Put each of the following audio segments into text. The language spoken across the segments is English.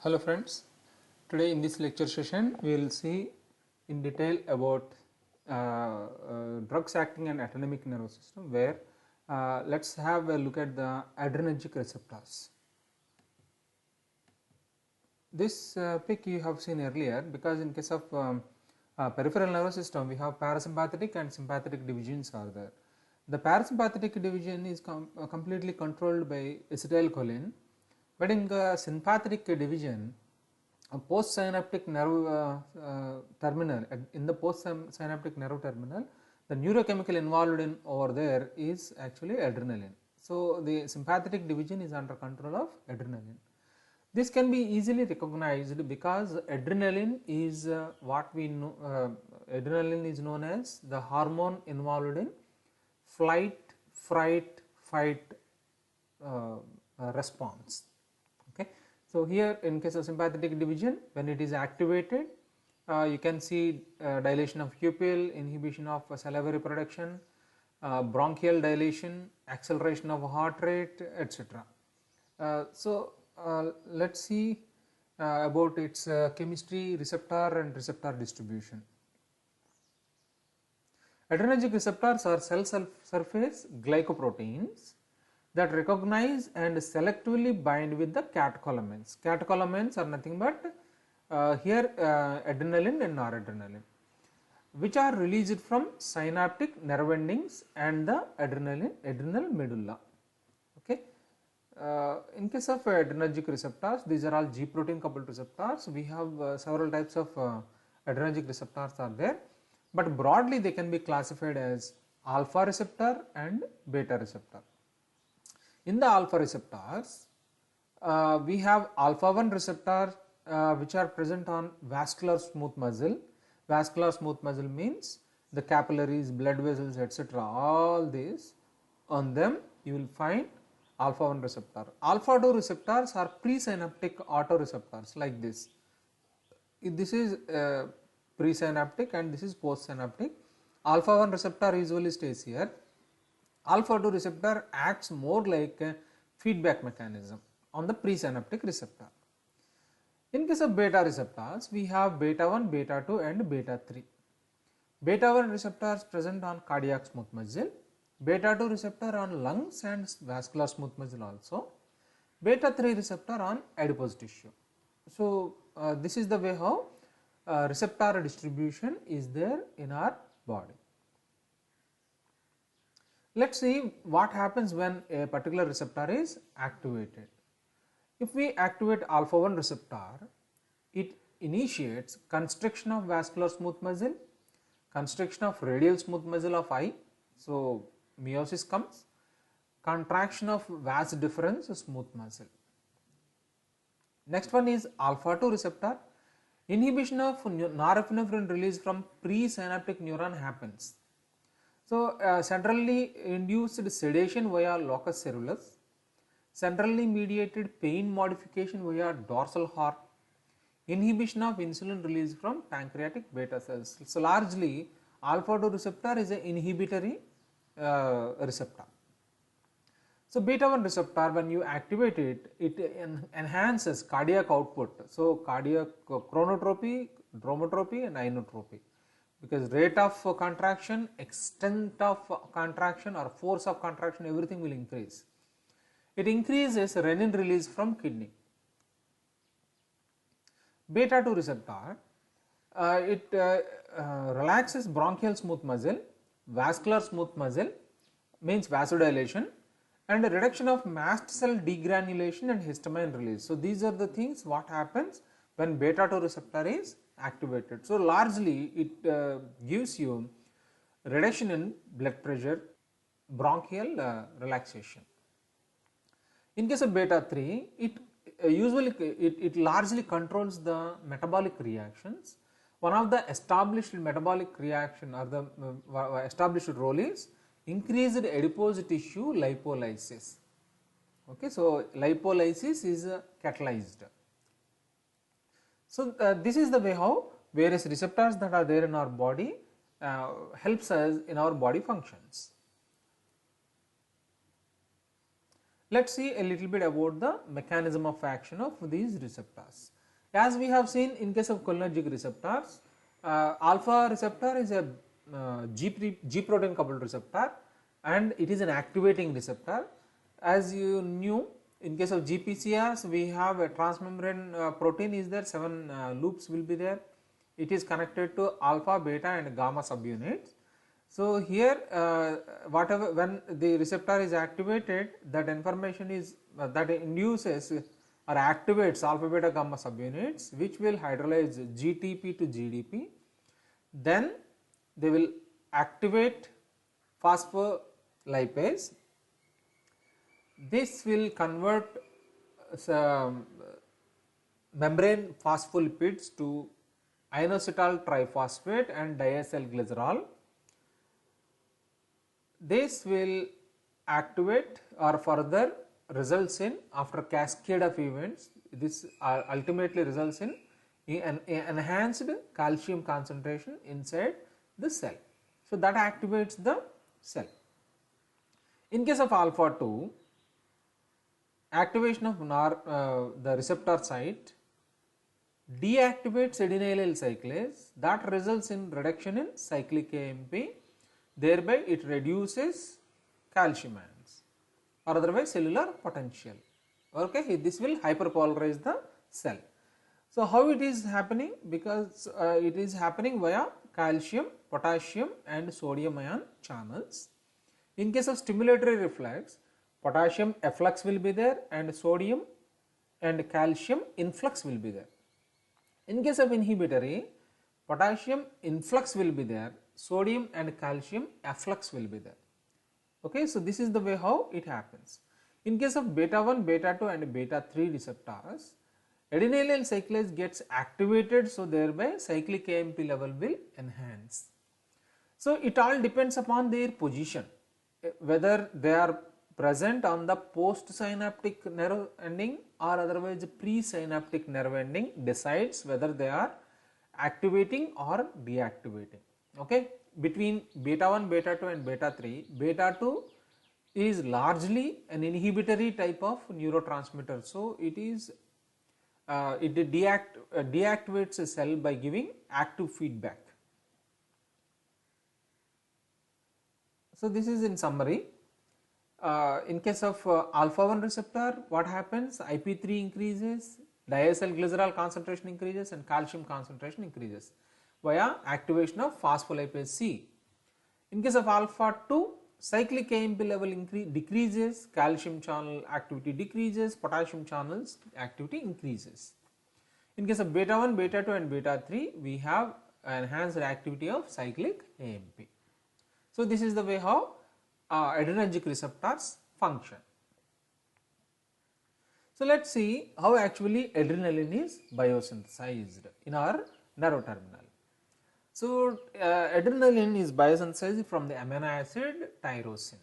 Hello friends, today in this lecture session we will see in detail about drugs acting on autonomic nervous system, where let us have a look at the adrenergic receptors. This pic you have seen earlier, because in case of peripheral nervous system we have parasympathetic and sympathetic divisions are there. The parasympathetic division is completely controlled by acetylcholine, but in the sympathetic division, a postsynaptic nerve terminal, in the postsynaptic nerve terminal, the neurochemical involved in over there is actually adrenaline. So the sympathetic division is under control of adrenaline. This can be easily recognized because adrenaline is what we know. Adrenaline is known as the hormone involved in flight, fright, fight response. Okay. So here in case of sympathetic division, when it is activated, you can see dilation of pupil, inhibition of salivary production, bronchial dilation, acceleration of heart rate, etc. Let us see about its chemistry, receptor and receptor distribution. Adrenergic receptors are cell surface glycoproteins that recognize and selectively bind with the catecholamines. Catecholamines are nothing but here adrenaline and noradrenaline, which are released from synaptic nerve endings and the adrenal medulla. Okay. In case of adrenergic receptors, these are all G protein coupled receptors. We have several types of adrenergic receptors are there, but broadly they can be classified as alpha receptor and beta receptor. In the alpha receptors, we have alpha 1 receptors which are present on vascular smooth muscle. Vascular smooth muscle means the capillaries, blood vessels, etc. All these, on them you will find alpha 1 receptor. Alpha 2 receptors are presynaptic autoreceptors like this. This is presynaptic and this is postsynaptic. Alpha 1 receptor usually stays here. Alpha 2 receptor acts more like a feedback mechanism on the presynaptic receptor. In case of beta receptors, we have beta 1, beta 2 and beta 3. Beta 1 receptors present on cardiac smooth muscle, beta 2 receptor on lungs and vascular smooth muscle also, beta 3 receptor on adipose tissue. So this is the way how receptor distribution is there in our body. Let us see what happens when a particular receptor is activated. If we activate alpha 1 receptor, it initiates constriction of vascular smooth muscle, constriction of radial smooth muscle of eye, so meiosis comes, contraction of vas deferens smooth muscle. Next one is alpha 2 receptor. Inhibition of norepinephrine release from presynaptic neuron happens. So centrally induced sedation via locus coeruleus, centrally mediated pain modification via dorsal horn, inhibition of insulin release from pancreatic beta cells. So largely alpha 2 receptor is an inhibitory receptor. So beta 1 receptor, when you activate it, it enhances cardiac output. So cardiac chronotropy, dromotropy and inotropy, because rate of contraction, extent of contraction or force of contraction, everything will increase. It increases renin release from kidney. Beta 2 receptor, it relaxes bronchial smooth muscle, vascular smooth muscle means vasodilation, and a reduction of mast cell degranulation and histamine release. So these are the things what happens when beta 2 receptor is activated. So largely it gives you reduction in blood pressure, bronchial relaxation. In case of beta 3, it largely controls the metabolic reactions. One of the established metabolic reaction or the established role is increased adipose tissue lipolysis. Okay, so lipolysis is catalyzed. So this is the way how various receptors that are there in our body helps us in our body functions. Let's see a little bit about the mechanism of action of these receptors. As we have seen in case of cholinergic receptors, alpha receptor is a G protein coupled receptor and it is an activating receptor. As you knew, in case of GPCRs we have a transmembrane protein is there, 7 loops will be there. It is connected to alpha, beta and gamma subunits. So here whatever, when the receptor is activated, that information is that induces or activates alpha, beta, gamma subunits which will hydrolyze GTP to GDP. Then they will activate phospholipase. This will convert membrane phospholipids to inositol triphosphate and diacylglycerol. This will activate or further results in, after cascade of events, this ultimately results in an enhanced calcium concentration inside the cell. So that activates the cell. In case of alpha 2, activation of the receptor site deactivates adenylyl cyclase, that results in reduction in cyclic AMP, thereby it reduces calcium ions or otherwise cellular potential. Okay, this will hyperpolarize the cell. So how it is happening? Because it is happening via calcium, potassium and sodium ion channels. In case of stimulatory reflex, potassium efflux will be there and sodium and calcium influx will be there. In case of inhibitory, potassium influx will be there, sodium and calcium efflux will be there. Okay, so this is the way how it happens. In case of beta 1, beta 2 and beta 3 receptors, adenylyl cyclase gets activated, so thereby cyclic AMP level will enhance. So it all depends upon their position, whether they are present on the postsynaptic nerve ending or otherwise presynaptic nerve ending decides whether they are activating or deactivating. Okay, between beta 1, beta 2 and beta 3, beta 2 is largely an inhibitory type of neurotransmitter. So it is it deactivates a cell by giving active feedback. So this is in summary. In case of alpha 1 receptor, what happens? IP3 increases, diacylglycerol concentration increases and calcium concentration increases via activation of phospholipase C. In case of alpha 2, cyclic AMP level decreases, calcium channel activity decreases, potassium channels activity increases. In case of beta 1, beta 2 and beta 3, we have enhanced activity of cyclic AMP. So this is the way how adrenergic receptors function. So let us see how actually adrenaline is biosynthesized in our nerve terminal. So adrenaline is biosynthesized from the amino acid tyrosine.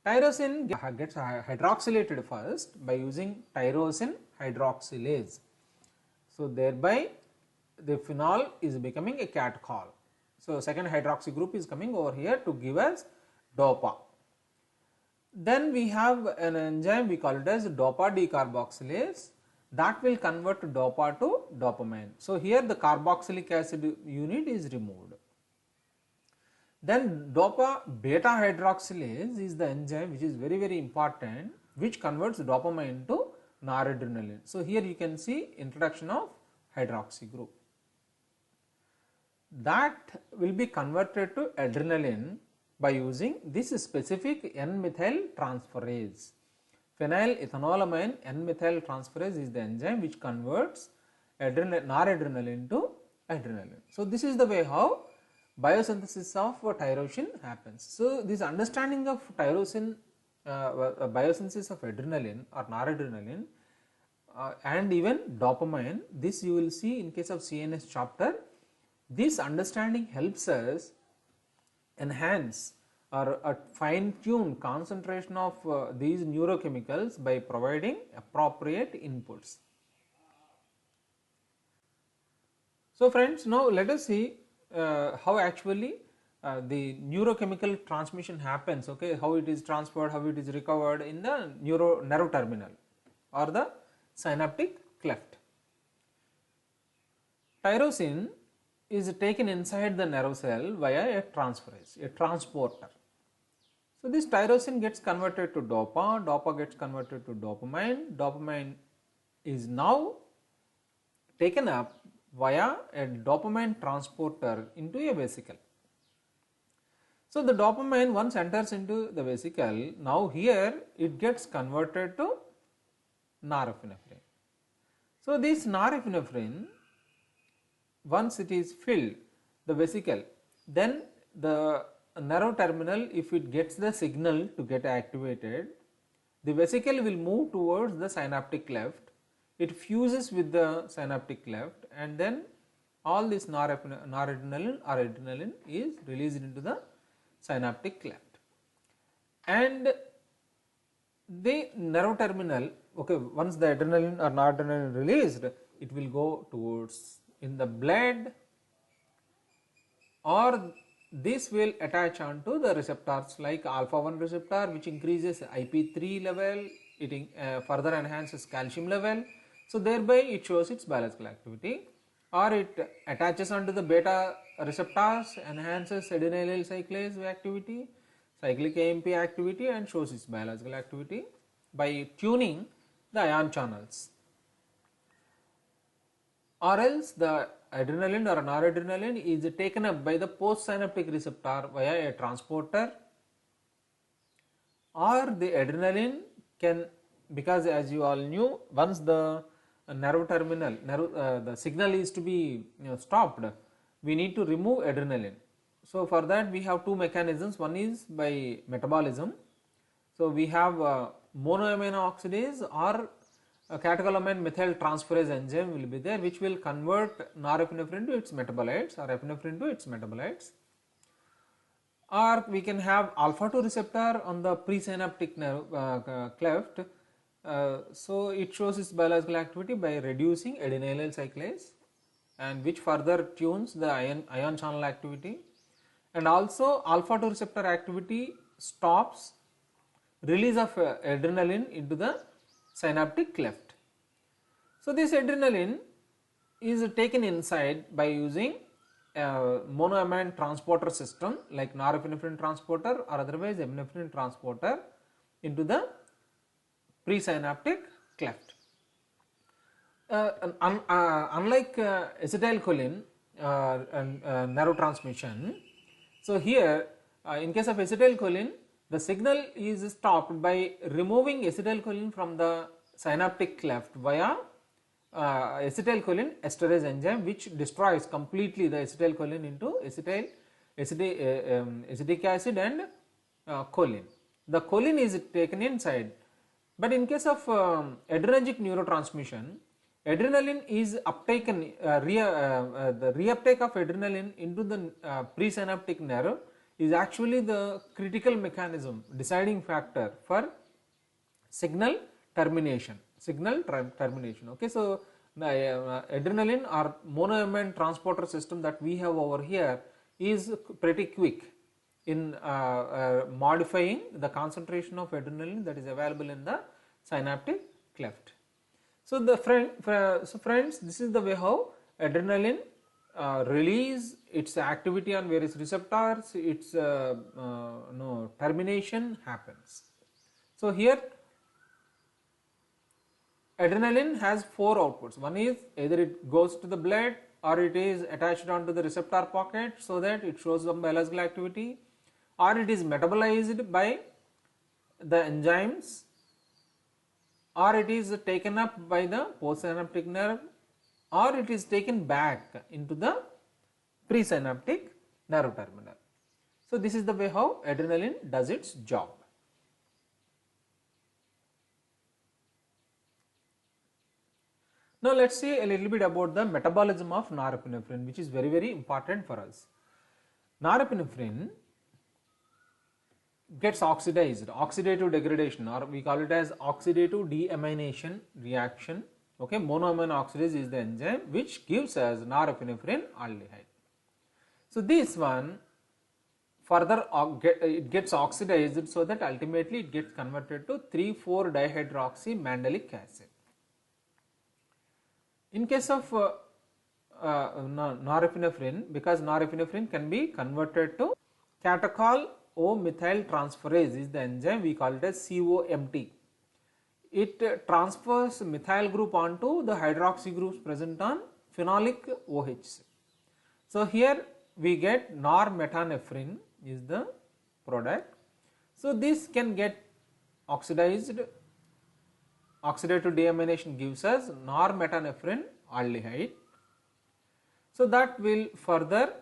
Tyrosine gets hydroxylated first by using tyrosine hydroxylase. So thereby the phenol is becoming a catechol. So second hydroxy group is coming over here to give us DOPA. Then we have an enzyme, we call it as DOPA decarboxylase, that will convert DOPA to dopamine. So here the carboxylic acid unit is removed. Then DOPA beta hydroxylase is the enzyme which is very important, which converts dopamine to noradrenaline. So here you can see introduction of hydroxy group. That will be converted to adrenaline by using this specific N-methyl transferase. Phenylethanolamine N-methyl transferase is the enzyme which converts noradrenaline to adrenaline. So this is the way how biosynthesis of tyrosine happens. So this understanding of tyrosine biosynthesis of adrenaline or noradrenaline and even dopamine, this you will see in case of CNS chapter. This understanding helps us enhance or fine tune concentration of these neurochemicals by providing appropriate inputs. So friends, now let us see how actually the neurochemical transmission happens, okay, how it is transferred, how it is recovered in the nerve terminal or the synaptic cleft. Tyrosine is taken inside the nerve cell via a transferase, a transporter. So this tyrosine gets converted to DOPA, DOPA gets converted to dopamine, dopamine is now taken up via a dopamine transporter into a vesicle. So the dopamine once enters into the vesicle, now here it gets converted to norepinephrine. So this norepinephrine, once it is filled the vesicle, then the nerve terminal, if it gets the signal to get activated, the vesicle will move towards the synaptic cleft, it fuses with the synaptic cleft, and then all this noradrenaline or adrenaline is released into the synaptic cleft. And the nerve terminal, okay, once the adrenaline or noradrenaline released, it will go towards in the blood, or this will attach onto the receptors like alpha 1 receptor, which increases IP3 level, it further enhances calcium level. So thereby it shows its biological activity, or it attaches onto the beta receptors, enhances adenylyl cyclase activity, cyclic AMP activity, and shows its biological activity by tuning the ion channels. Or else the adrenaline or noradrenaline is taken up by the postsynaptic receptor via a transporter, or the adrenaline can, because as you all knew, once the nerve terminal, the signal is to be stopped, we need to remove adrenaline. So for that we have two mechanisms, one is by metabolism. So we have monoamino oxidase or a catecholamine methyl transferase enzyme will be there, which will convert norepinephrine to its metabolites or epinephrine to its metabolites. Or we can have alpha 2 receptor on the presynaptic nerve cleft. So it shows its biological activity by reducing adenylyl cyclase, and which further tunes the ion channel activity. And also alpha 2 receptor activity stops release of adrenaline into the synaptic cleft. So this adrenaline is taken inside by using monoamine transporter system like norepinephrine transporter or otherwise epinephrine transporter into the presynaptic cleft. Unlike acetylcholine neurotransmission, so here in case of acetylcholine, the signal is stopped by removing acetylcholine from the synaptic cleft via acetylcholine esterase enzyme, which destroys completely the acetylcholine into acetic acid and choline. The choline is taken inside, but in case of adrenergic neurotransmission, adrenaline is uptaken, the reuptake of adrenaline into the presynaptic nerve is actually the critical mechanism, deciding factor for signal termination. Okay, so the adrenaline or monoamine transporter system that we have over here is pretty quick in modifying the concentration of adrenaline that is available in the synaptic cleft. So friends, this is the way how adrenaline release its activity on various receptors, its termination happens. So here adrenaline has four outputs. One is either it goes to the blood or it is attached onto the receptor pocket so that it shows some biological activity, or it is metabolized by the enzymes, or it is taken up by the postsynaptic nerve, or it is taken back into the presynaptic nerve terminal. So this is the way how adrenaline does its job. Now let us see a little bit about the metabolism of norepinephrine, which is very, very important for us. Norepinephrine gets oxidized, oxidative degradation, or we call it as oxidative deamination reaction. Okay, monoamine oxidase is the enzyme which gives us norepinephrine aldehyde. So this one further it gets oxidized, so that ultimately it gets converted to 3,4-dihydroxy mandelic acid. In case of norepinephrine, because norepinephrine can be converted to catechol O-methyl transferase is the enzyme, we call it as COMT. It transfers methyl group onto the hydroxy groups present on phenolic OH. So here we get normetanephrine is the product. So this can get oxidized. Oxidative deamination gives us normetanephrine aldehyde. So that will further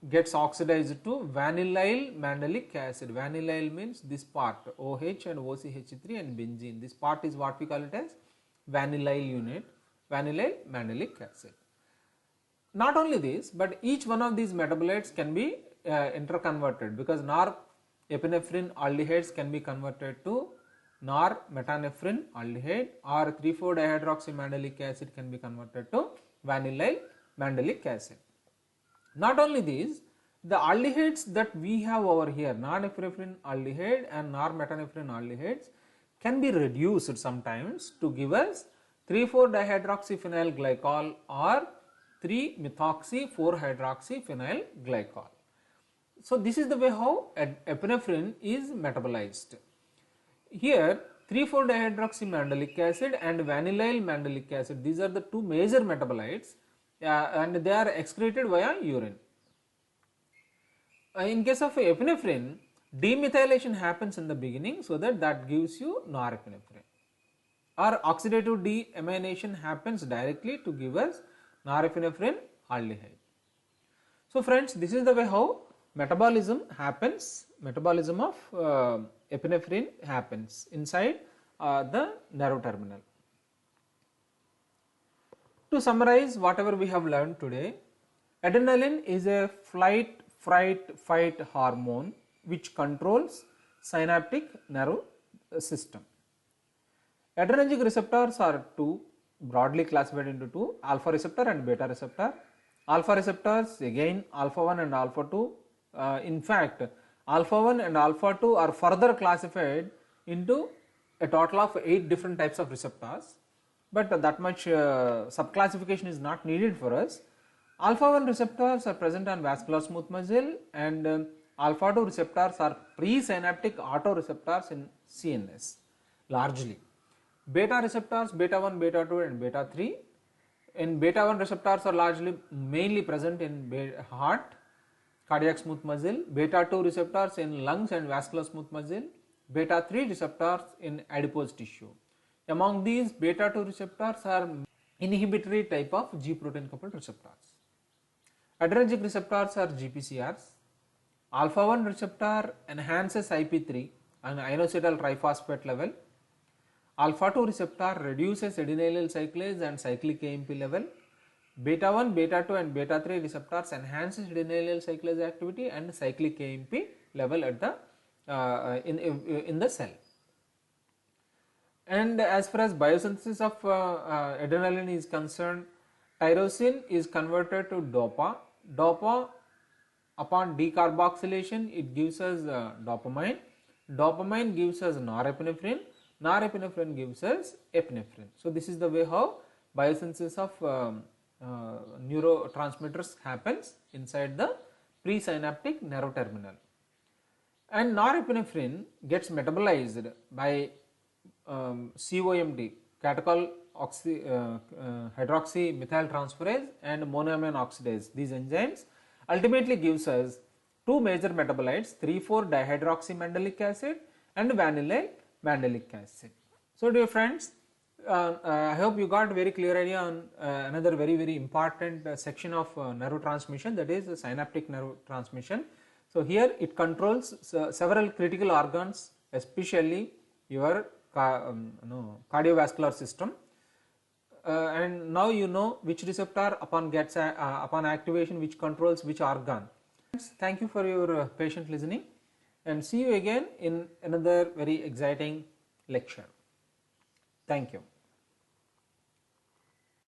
gets oxidized to vanillyl mandelic acid. Vanillyl means this part, OH and OCH3 and benzene. This part is what we call it as vanillyl unit, vanillyl mandelic acid. Not only this, but each one of these metabolites can be interconverted, because norepinephrine aldehydes can be converted to normetanephrine aldehyde, or 3,4-dihydroxy mandelic acid can be converted to vanillyl mandelic acid. Not only these, the aldehydes that we have over here, norepinephrine aldehyde and normetanephrine aldehydes, can be reduced sometimes to give us 3,4-dihydroxyphenyl glycol or 3-methoxy-4-hydroxyphenyl glycol. So this is the way how epinephrine is metabolized. Here 3,4-dihydroxy mandelic acid and vanillyl mandelic acid, these are the two major metabolites, and they are excreted via urine. In case of epinephrine, demethylation happens in the beginning, so that gives you norepinephrine, or oxidative deamination happens directly to give us norepinephrine aldehyde. So friends, this is the way how metabolism happens, metabolism of epinephrine happens inside the nerve terminal. To summarize whatever we have learned today, adrenaline is a flight, fright, fight hormone which controls synaptic nerve system. Adrenergic receptors are two, broadly classified into two, alpha receptor and beta receptor. Alpha receptors, again alpha 1 and alpha 2. In fact, alpha 1 and alpha 2 are further classified into a total of 8 different types of receptors, but that much subclassification is not needed for us. Alpha 1 receptors are present on vascular smooth muscle, and alpha 2 receptors are presynaptic autoreceptors in CNS largely. Beta receptors, beta 1, beta 2 and beta 3. In beta 1 receptors are largely mainly present in heart, cardiac smooth muscle, beta 2 receptors in lungs and vascular smooth muscle, beta 3 receptors in adipose tissue. Among these, beta 2 receptors are inhibitory type of G protein coupled receptors. Adrenergic receptors are GPCRs. Alpha 1 receptor enhances IP3 and inositol triphosphate level. Alpha 2 receptor reduces adenylyl cyclase and cyclic AMP level. Beta 1, beta 2 and beta 3 receptors enhances adenylyl cyclase activity and cyclic AMP level at the in the cell. And as far as biosynthesis of adrenaline is concerned, tyrosine is converted to DOPA. DOPA, upon decarboxylation, it gives us dopamine. Dopamine gives us norepinephrine. Norepinephrine gives us epinephrine. So this is the way how biosynthesis of neurotransmitters happens inside the presynaptic nerve terminal. And norepinephrine gets metabolized by COMT, catechol hydroxy methyl transferase and monoamine oxidase. These enzymes ultimately gives us two major metabolites, 3,4-dihydroxy mandelic acid and vanillyl mandelic acid. So dear friends, I hope you got a very clear idea on another very important section of neurotransmission, that is synaptic nerve transmission. So here it controls several critical organs, especially your cardiovascular system, and now you know which receptor upon activation which controls which organ. Thank you for your patient listening, and see you again in another very exciting lecture. Thank you.